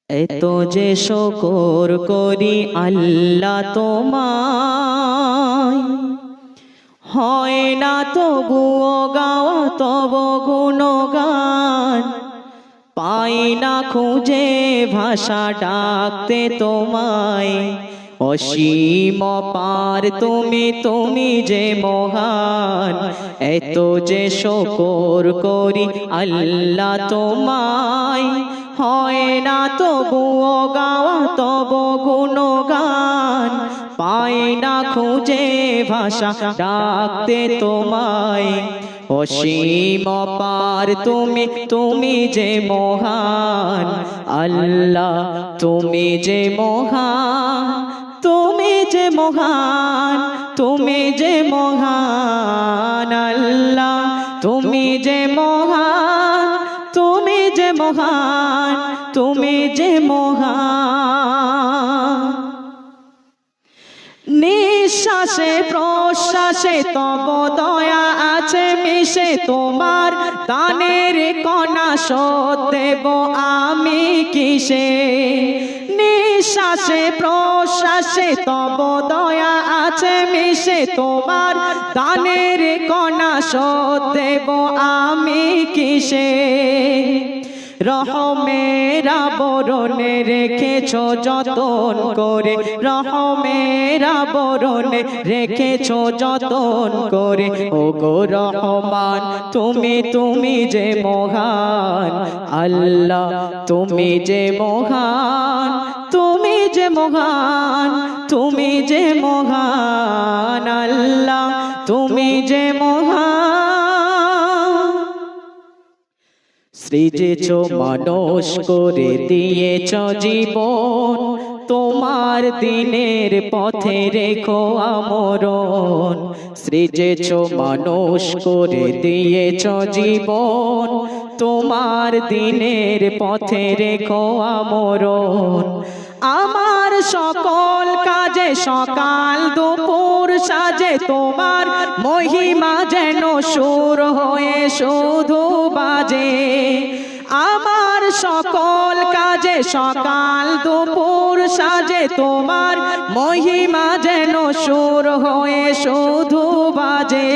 এত যে শুকর করি আল্লাহ তোমায়, হয় না তবুও গাওয়া তব গুণগান। পাই না খুঁজে ভাষা ডাকতে তোমায়, অসীম পার তুমি, তুমি যে মহান। এত যে শুকর করি আল্লাহ তোমায়, হয় না তবুও গাওয়া তব গুণগান। পাই না খুঁজে ভাষা ডাকতে তোমায়, অসীম পার তুমি, তুমি যে মহান। আল্লাহ তুমি যে মহান, তুমি যে মহান, তুমি যে মহান। আল্লাহ তুমি যে মহান, তুমি যে মহান, তুমি যে মহান। নিঃশ্বাসে প্রশ্বাসে তব দয়া আছে মিশে, তোমার দানের কণা শোধ দেব আমি কিসে। নিঃশ্বাসে প্রশ্বাসে তব দয়া আছে মিশে, তোমার দানের কণা শোধ দেব আমি কিসে। রহমের আবরণে রেখেছ যতন করে, রহমের আবরণে রেখেছ যতন করে। ওগো রহমান তুমি, তুমি যে মহান। আল্লাহ তুমি যে মহান, তুমি যে মহান, তুমি যে মহান। আল্লাহ তুমি যে মহান। সৃজেছ মানুষ করে দিয়েছ জীবন, তোমার দিনের পথে রেখো আমরণ। সৃজেছ মানুষ করে দিয়েছ জীবন, তোমার দিনের পথে রেখো আমরণ। আমার সকল কাজে সকাল দুপুর সাজে, তোমার মহিমা যেন সুর হয়ে শুধু বাজে। আমার সকল কাজে সকাল দুপুর সাজে, তোমার মহিমা যেন সুর হয়ে শুধু বাজে।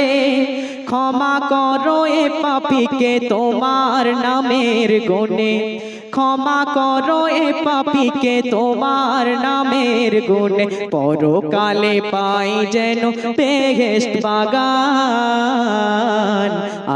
ক্ষমা করো এ পাপীকে তোমার নামের গুণে, ক্ষমা করো এ পাপীকে তোমার নামের গুণে। পরকালে পাই যেন বেহেশত বাগান।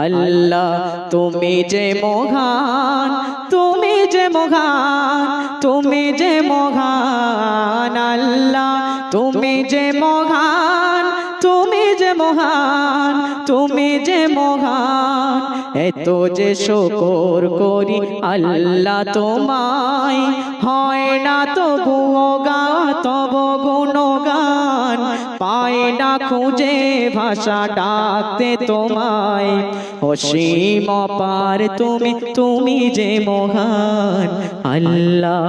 আল্লাহ তুমি যে মহান, তুমি যে মহান, তুমি যে মহান। আল্লাহ তুমি যে মহান, তুমি যে মহান, তুমি যে মহান। এত যে শুকর করি আল্লাহ তোমায়, হয় না তবুও গাওয়া তব গুণগান। পাই না খুঁজে ভাষা ডাকতে তোমায়, অসীম পার তুমি, তুমি যে মহান। আল্লাহ